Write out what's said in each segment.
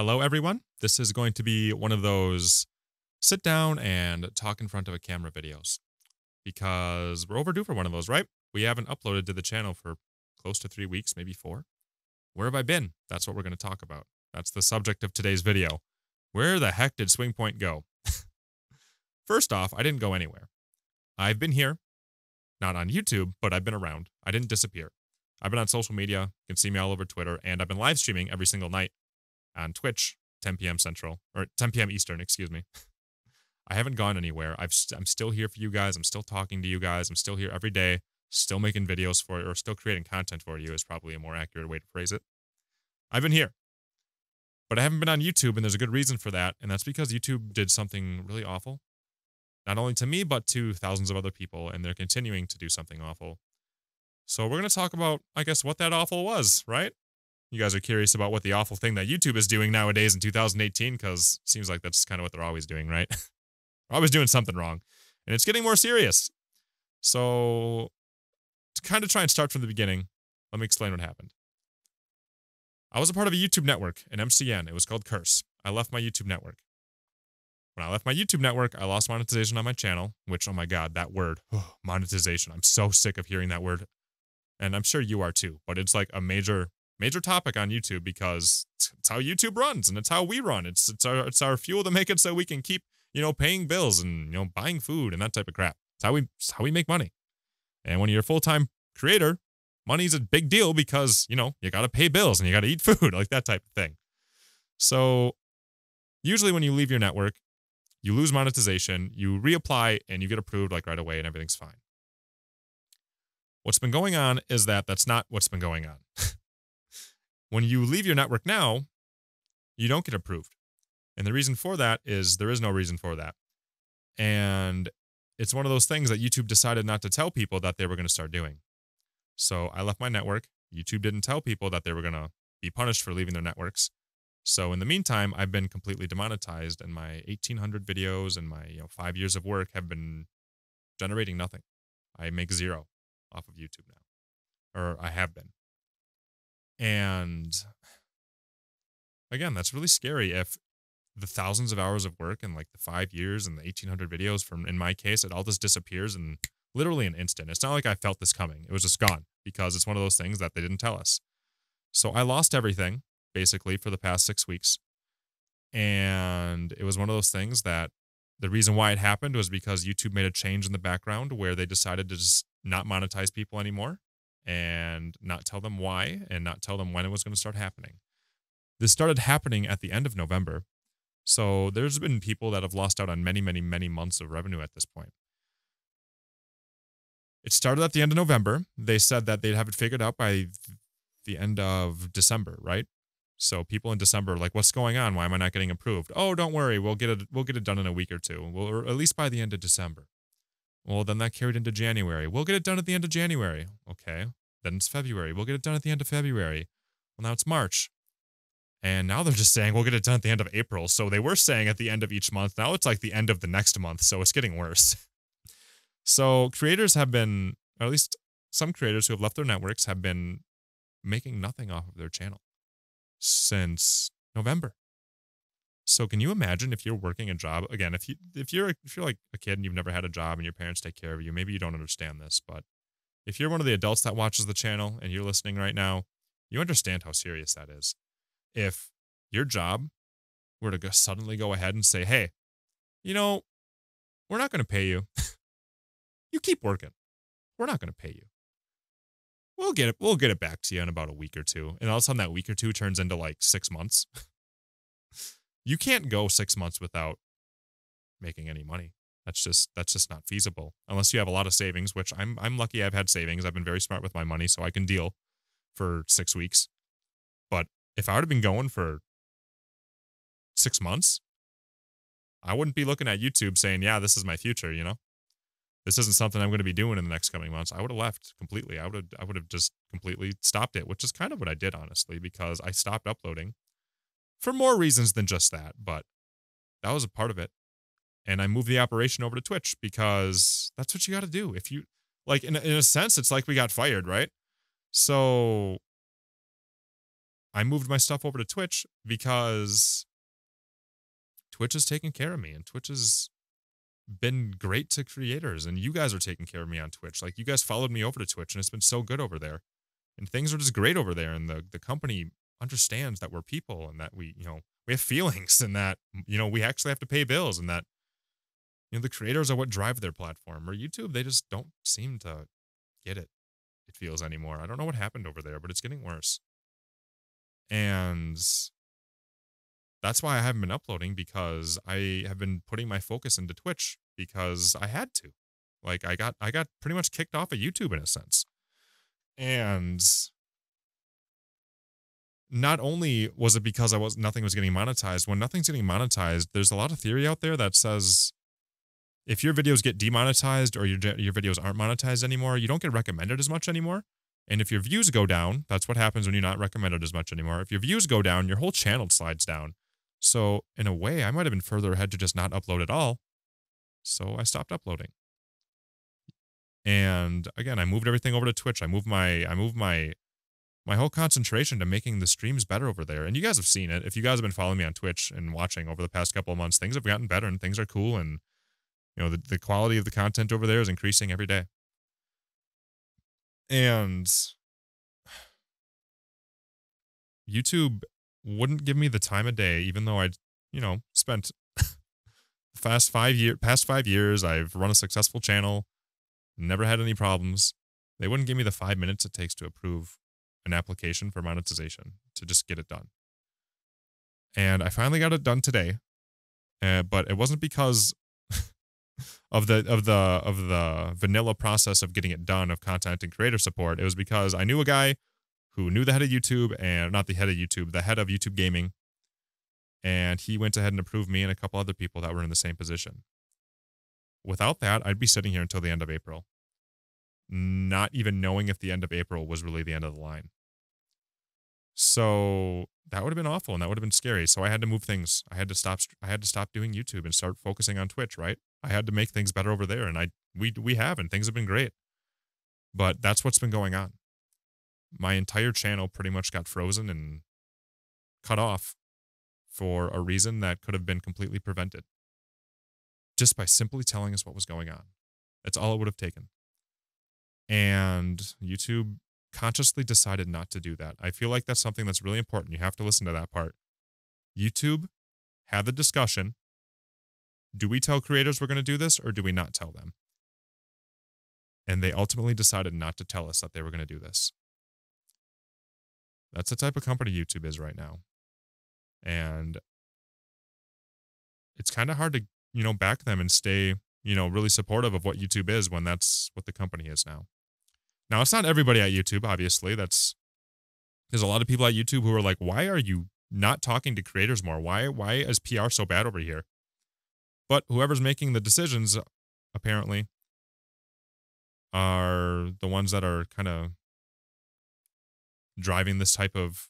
Hello, everyone. This is going to be one of those sit down and talk in front of a camera videos because we're overdue for one of those, right? We haven't uploaded to the channel for close to 3 weeks, maybe 4. Where have I been? That's what we're going to talk about. That's the subject of today's video. Where the heck did SwingPoynt go? First off, I didn't go anywhere. I've been here, not on YouTube, but I've been around. I didn't disappear. I've been on social media. You can see me all over Twitter, and I've been live streaming every single night on Twitch, 10 p.m. Central, or 10 p.m. Eastern, excuse me. I haven't gone anywhere. I'm still here for you guys. I'm still talking to you guys. I'm still here every day, still making videos for you, or still creating content for you is probably a more accurate way to phrase it. I've been here, but I haven't been on YouTube, and there's a good reason for that, and that's because YouTube did something really awful, not only to me, but to thousands of other people, and they're continuing to do something awful. So we're going to talk about, I guess, what that awful was, right? You guys are curious about what the awful thing that YouTube is doing nowadays in 2018, because it seems like that's kind of what they're always doing, right? They're always doing something wrong, and it's getting more serious. So to kind of try and start from the beginning, let me explain what happened. I was a part of a YouTube network, an MCN. It was called Curse. I left my YouTube network. When I left my YouTube network, I lost monetization on my channel, which, oh my God, that word, monetization. I'm so sick of hearing that word, and I'm sure you are too, but it's like a major topic on YouTube because it's how YouTube runs and it's how we run. It's our fuel to make it so we can keep, paying bills and, buying food and that type of crap. It's how we make money. And when you're a full-time creator, money's a big deal because, you got to pay bills and you got to eat food, like that type of thing. So usually when you leave your network, you lose monetization, you reapply and you get approved like right away and everything's fine. What's been going on is that's not what's been going on. When you leave your network now, you don't get approved. And the reason for that is there is no reason for that. And it's one of those things that YouTube decided not to tell people that they were going to start doing. So I left my network. YouTube didn't tell people that they were going to be punished for leaving their networks. So in the meantime, I've been completely demonetized, and my 1,800 videos and my 5 years of work have been generating nothing. I make zero off of YouTube now, or I have been. And again, that's really scary if the thousands of hours of work and like the 5 years and the 1,800 videos from, in my case, it all just disappears in literally an instant. It's not like I felt this coming. It was just gone because it's one of those things that they didn't tell us. So I lost everything basically for the past 6 weeks. And it was one of those things that the reason why it happened was because YouTube made a change in the background where they decided to just not monetize people anymore and not tell them why and not tell them when it was going to start happening. This started happening at the end of November. So there's been people that have lost out on many, many, many months of revenue at this point. It started at the end of November. They said that they'd have it figured out by the end of December, right? So people in December are like, what's going on? Why am I not getting approved? Oh, don't worry. We'll get it done in a week or two. Or at least by the end of December. Well, then that carried into January. We'll get it done at the end of January. Okay. Then it's February. We'll get it done at the end of February. Well, now it's March. And now they're just saying we'll get it done at the end of April. So they were saying at the end of each month. Now it's like the end of the next month. So it's getting worse. So creators have been, or at least some creators who have left their networks have been making nothing off of their channel since November. So can you imagine if you're working a job, again, if you're like a kid and you've never had a job and your parents take care of you, maybe you don't understand this, but if you're one of the adults that watches the channel and you're listening right now, you understand how serious that is. If your job were to suddenly go ahead and say, hey, we're not going to pay you. You keep working. We're not going to pay you. We'll get it back to you in about a week or two. And all of a sudden that week or two turns into like 6 months. You can't go 6 months without making any money. That's just not feasible unless you have a lot of savings, which I'm lucky I've had savings. I've been very smart with my money, so I can deal for 6 weeks. But if I would have been going for 6 months, I wouldn't be looking at YouTube saying, yeah, this is my future, This isn't something I'm going to be doing in the next coming months. I would have left completely. I would have just completely stopped it, which is kind of what I did, honestly, because I stopped uploading for more reasons than just that. But that was a part of it. And I moved the operation over to Twitch because that's what you got to do. If you, like, in a sense, it's like we got fired, right? So I moved my stuff over to Twitch because Twitch has taken care of me, and Twitch has been great to creators, and you guys are taking care of me on Twitch. Like, you guys followed me over to Twitch, and it's been so good over there. And things are just great over there, and the company understands that we're people and that we have feelings, and that we actually have to pay bills, and that the creators are what drive their platform. Or YouTube, they just don't seem to get it. It feels anymore. I don't know what happened over there, but it's getting worse. And that's why I haven't been uploading, because I have been putting my focus into Twitch because I had to. Like, I got pretty much kicked off of YouTube in a sense. And not only was it because nothing was getting monetized. When nothing's getting monetized, there's a lot of theory out there that says if your videos get demonetized or your videos aren't monetized anymore, you don't get recommended as much anymore. And if your views go down, that's what happens when you're not recommended as much anymore. If your views go down, your whole channel slides down. So in a way, I might have been further ahead to just not upload at all. So I stopped uploading. And again, I moved everything over to Twitch. I moved my whole concentration to making the streams better over there. And you guys have seen it. If you guys have been following me on Twitch and watching over the past couple of months, things have gotten better and things are cool. And the quality of the content over there is increasing every day. And YouTube wouldn't give me the time of day, even though I'd, spent the past 5 years, I've run a successful channel, never had any problems. They wouldn't give me the 5 minutes it takes to approve an application for monetization, to just get it done. And I finally got it done today. But it wasn't because of the vanilla process of getting it done, of content and creator support. It was because I knew a guy who knew the head of YouTube, and not the head of YouTube, the head of YouTube gaming. And he went ahead and approved me and a couple other people that were in the same position. Without that, I'd be sitting here until the end of April, not even knowing if the end of April was really the end of the line. So that would have been awful, and that would have been scary. So I had to move things. I had to stop doing YouTube and start focusing on Twitch, right? I had to make things better over there, and we have, and things have been great. But that's what's been going on. My entire channel pretty much got frozen and cut off for a reason that could have been completely prevented, just by simply telling us what was going on. That's all it would have taken. And YouTube consciously decided not to do that. I feel like that's something that's really important. You have to listen to that part. YouTube had the discussion. Do we tell creators we're going to do this, or do we not tell them? And they ultimately decided not to tell us that they were going to do this. That's the type of company YouTube is right now. And it's kind of hard to, back them and stay, really supportive of what YouTube is when that's what the company is now. Now, it's not everybody at YouTube, obviously. There's a lot of people at YouTube who are like, why are you not talking to creators more? Why is PR so bad over here? But whoever's making the decisions, apparently, are the ones that are kind of driving this type of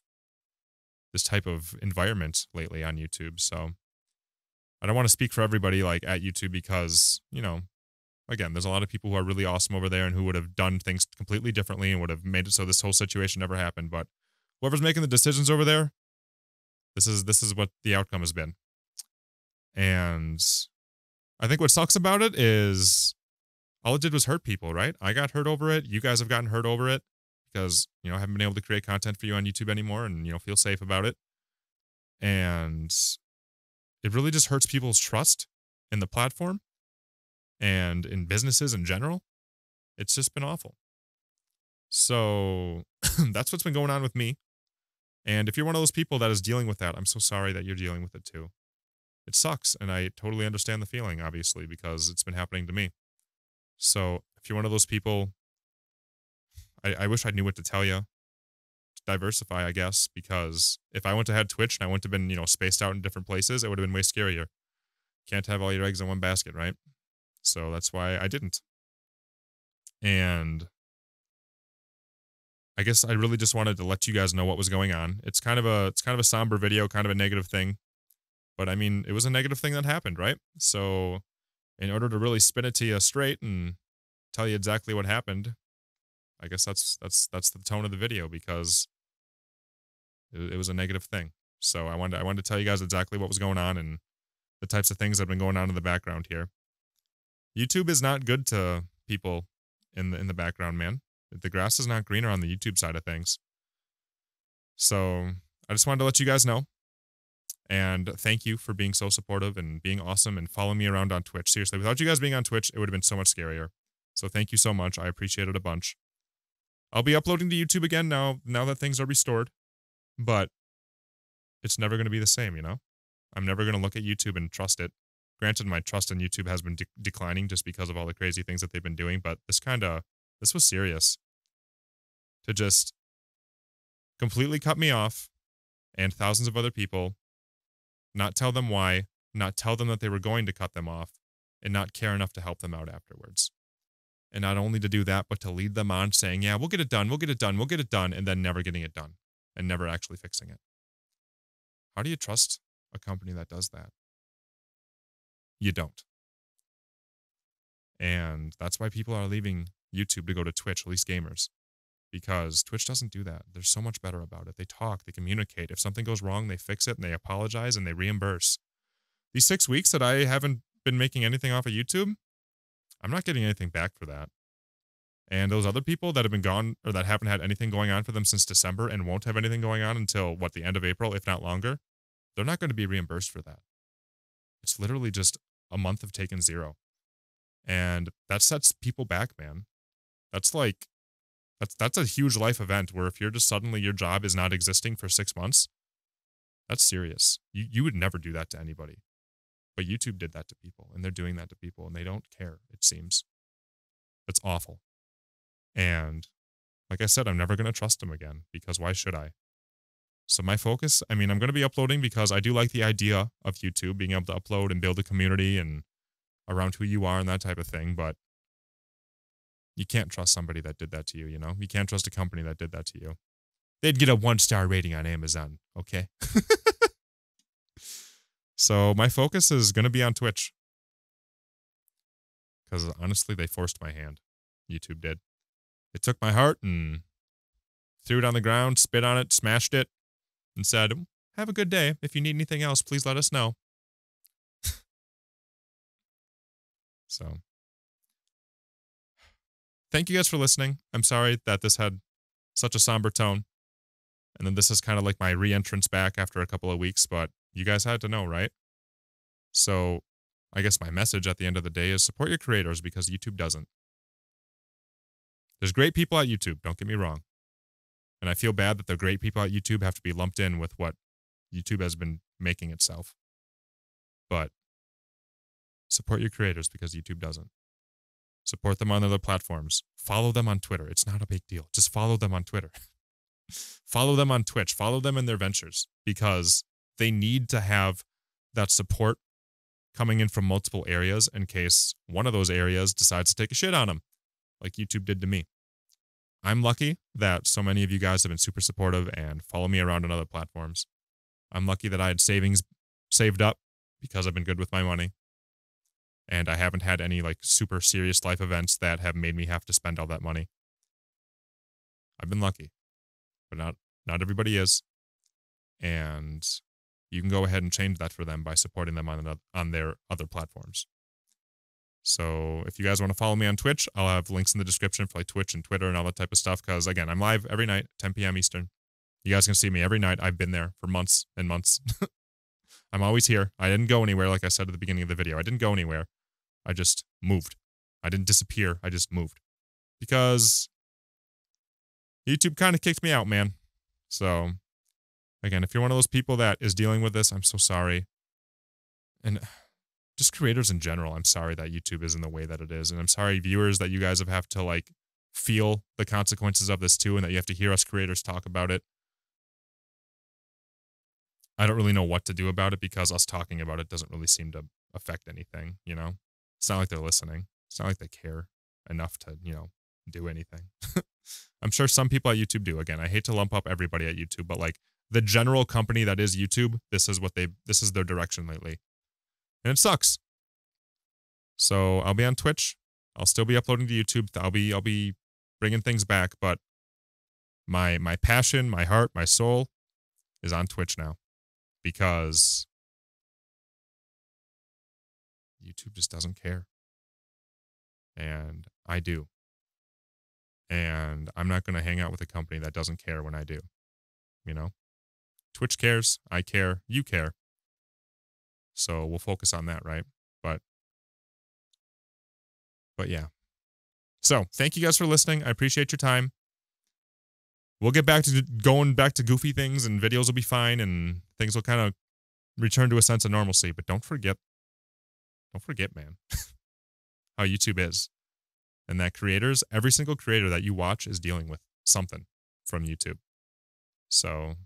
environment lately on YouTube. So I don't want to speak for everybody like at YouTube, because, again, there's a lot of people who are really awesome over there and who would have done things completely differently and would have made it so this whole situation never happened. But whoever's making the decisions over there, this is what the outcome has been. And I think what sucks about it is all it did was hurt people, right? I got hurt over it. You guys have gotten hurt over it because, I haven't been able to create content for you on YouTube anymore and, feel safe about it. And it really just hurts people's trust in the platform and in businesses in general. It's just been awful. So that's what's been going on with me. And if you're one of those people that is dealing with that, I'm so sorry that you're dealing with it too. It sucks, and I totally understand the feeling, obviously, because it's been happening to me. So if you're one of those people, I wish I knew what to tell you. Diversify, I guess, because if I went to had Twitch and I wouldn't have been, spaced out in different places, it would have been way scarier. Can't have all your eggs in one basket, right? So that's why I didn't. And I guess I really just wanted to let you guys know what was going on. It's kind of a somber video, kind of a negative thing. But I mean, it was a negative thing that happened, right? So in order to really spin it to you straight and tell you exactly what happened, I guess that's the tone of the video, because It was a negative thing. So I wanted to tell you guys exactly what was going on and the types of things that have been going on in the background here. YouTube is not good to people in the background, man. The grass is not greener on the YouTube side of things. So I just wanted to let you guys know. And thank you for being so supportive and being awesome and following me around on Twitch. Seriously, without you guys being on Twitch, it would have been so much scarier. So thank you so much. I appreciate it a bunch. I'll be uploading to YouTube again now that things are restored. But it's never going to be the same, you know? I'm never going to look at YouTube and trust it. Granted, my trust in YouTube has been declining just because of all the crazy things that they've been doing, but this was serious. To just completely cut me off and thousands of other people, not tell them why, not tell them that they were going to cut them off, and not care enough to help them out afterwards. And not only to do that, but to lead them on saying, yeah, we'll get it done, we'll get it done, we'll get it done, and then never getting it done and never actually fixing it. How do you trust a company that does that? You don't. And that's why people are leaving YouTube to go to Twitch, at least gamers. Because Twitch doesn't do that. They're so much better about it. They talk, they communicate. If something goes wrong, they fix it and they apologize and they reimburse. These 6 weeks that I haven't been making anything off of YouTube, I'm not getting anything back for that. And those other people that have been gone or that haven't had anything going on for them since December and won't have anything going on until, the end of April, if not longer, they're not going to be reimbursed for that. It's literally just a month of taking zero. And that sets people back, man. That's a huge life event where if you're just suddenly your job is not existing for 6 months, that's serious. You would never do that to anybody. But YouTube did that to people, and they're doing that to people, and they don't care, it seems. It's awful. And like I said, I'm never going to trust them again, because why should I? So my focus, I'm going to be uploading because I do like the idea of YouTube, being able to upload and build a community and around who you are and that type of thing, but you can't trust somebody that did that to you, you know? You can't trust a company that did that to you. They'd get a 1-star rating on Amazon, okay? So my focus is going to be on Twitch. Because honestly, they forced my hand. YouTube did. They took my heart and threw it on the ground, spit on it, smashed it, and said, have a good day. If you need anything else, please let us know. So, thank you guys for listening. I'm sorry that this had such a somber tone. And then this is kind of like my re-entrance back after a couple of weeks, but you guys had to know, right? So, I guess my message at the end of the day is support your creators because YouTube doesn't. There's great people at YouTube, don't get me wrong. And I feel bad that the great people at YouTube have to be lumped in with what YouTube has been making itself. But support your creators because YouTube doesn't. Support them on other platforms. Follow them on Twitter. It's not a big deal. Just follow them on Twitter. Follow them on Twitch. Follow them in their ventures because they need to have that support coming in from multiple areas in case one of those areas decides to take a shit on them, like YouTube did to me. I'm lucky that so many of you guys have been super supportive and follow me around on other platforms. I'm lucky that I had savings saved up because I've been good with my money. And I haven't had any like super serious life events that have made me have to spend all that money. I've been lucky, but not everybody is. And you can go ahead and change that for them by supporting them on their other platforms. So if you guys want to follow me on Twitch, I'll have links in the description for like Twitch and Twitter and all that type of stuff. Because again, I'm live every night, 10 p.m. Eastern. You guys can see me every night. I've been there for months and months. I'm always here. I didn't go anywhere, like I said at the beginning of the video. I didn't go anywhere. I just moved. I didn't disappear. I just moved. Because YouTube kind of kicked me out, man. So, again, if you're one of those people that is dealing with this, I'm so sorry. And just creators in general, I'm sorry that YouTube is in the way that it is. And I'm sorry, viewers, that you guys have to, like, feel the consequences of this too and that you have to hear us creators talk about it. I don't really know what to do about it because us talking about it doesn't really seem to affect anything, you know? It's not like they're listening. It's not like they care enough to, you know, do anything. I'm sure some people at YouTube do. Again, I hate to lump up everybody at YouTube, but like the general company that is YouTube, this is their direction lately. And it sucks. So I'll be on Twitch. I'll still be uploading to YouTube. I'll be bringing things back, but my passion, my heart, my soul is on Twitch now because YouTube just doesn't care. And I do. And I'm not going to hang out with a company that doesn't care when I do. You know? Twitch cares, I care, you care. So we'll focus on that, right? But yeah. So thank you guys for listening. I appreciate your time. We'll get back to going back to goofy things, and videos will be fine, and things will kind of return to a sense of normalcy. But don't forget, man, how YouTube is. And that every single creator that you watch is dealing with something from YouTube. So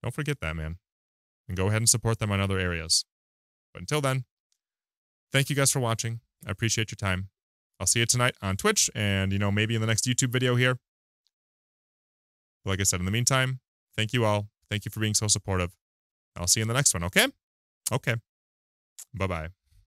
don't forget that, man. And go ahead and support them on other areas. But until then, thank you guys for watching. I appreciate your time. I'll see you tonight on Twitch and, maybe in the next YouTube video here. Like I said, in the meantime, thank you all. Thank you for being so supportive. I'll see you in the next one, okay? Okay. Bye-bye.